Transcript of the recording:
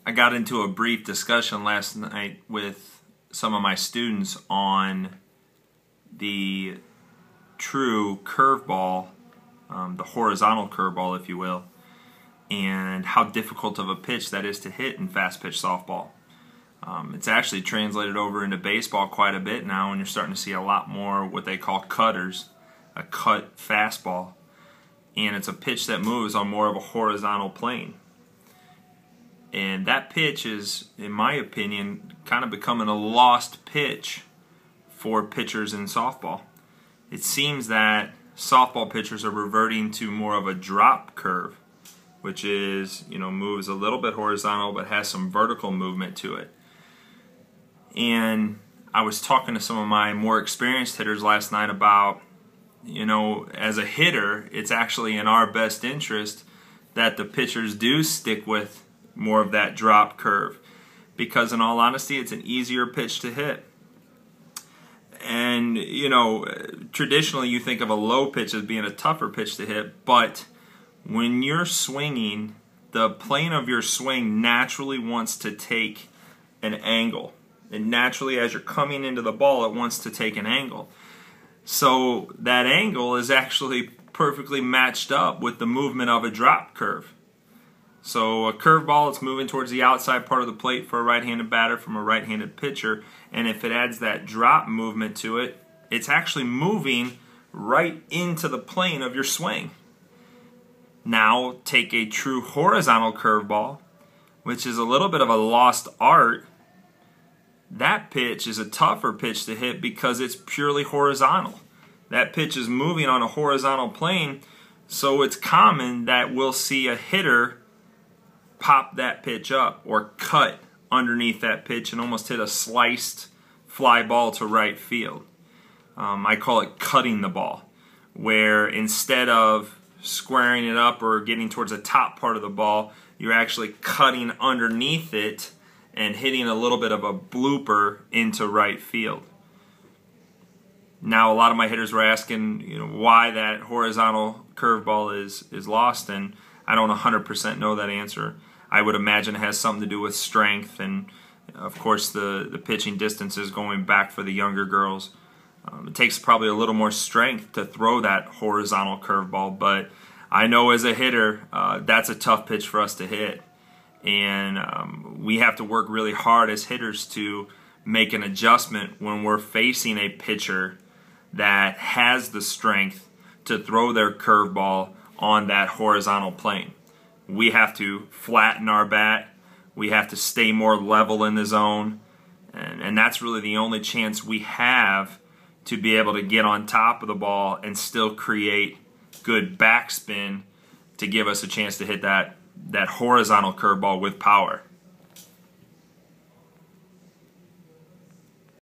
I got into a brief discussion last night with some of my students on the true curveball, the horizontal curveball, if you will, and how difficult of a pitch that is to hit in fast pitch softball. It's actually translated over into baseball quite a bit now, and you're starting to see a lot more what they call cutters, a cut fastball, and it's a pitch that moves on more of a horizontal plane. And that pitch is, in my opinion, kind of becoming a lost pitch for pitchers in softball. It seems that softball pitchers are reverting to more of a drop curve, which is, moves a little bit horizontal but has some vertical movement to it. And I was talking to some of my more experienced hitters last night about, as a hitter, it's actually in our best interest that the pitchers do stick with more of that drop curve, because in all honesty, it's an easier pitch to hit. And, traditionally you think of a low pitch as being a tougher pitch to hit, but when you're swinging, the plane of your swing naturally wants to take an angle. And naturally, as you're coming into the ball, it wants to take an angle. So that angle is actually perfectly matched up with the movement of a drop curve. So a curveball, it's moving towards the outside part of the plate for a right-handed batter from a right-handed pitcher, and if it adds that drop movement to it, it's actually moving right into the plane of your swing. Now take a true horizontal curveball, which is a little bit of a lost art. That pitch is a tougher pitch to hit because it's purely horizontal. That pitch is moving on a horizontal plane, so it's common that we'll see a hitter pop that pitch up or cut underneath that pitch and almost hit a sliced fly ball to right field. I call it cutting the ball, where instead of squaring it up or getting towards the top part of the ball, you're actually cutting underneath it and hitting a little bit of a blooper into right field. Now, a lot of my hitters were asking, why that horizontal curveball is lost, and I don't 100% know that answer. I would imagine it has something to do with strength, and of course the pitching distances going back for the younger girls. It takes probably a little more strength to throw that horizontal curveball, but I know as a hitter, that's a tough pitch for us to hit. And we have to work really hard as hitters to make an adjustment when we're facing a pitcher that has the strength to throw their curveball on that horizontal plane. We have to flatten our bat. We have to stay more level in the zone. And that's really the only chance we have to be able to get on top of the ball and still create good backspin to give us a chance to hit that horizontal curveball with power.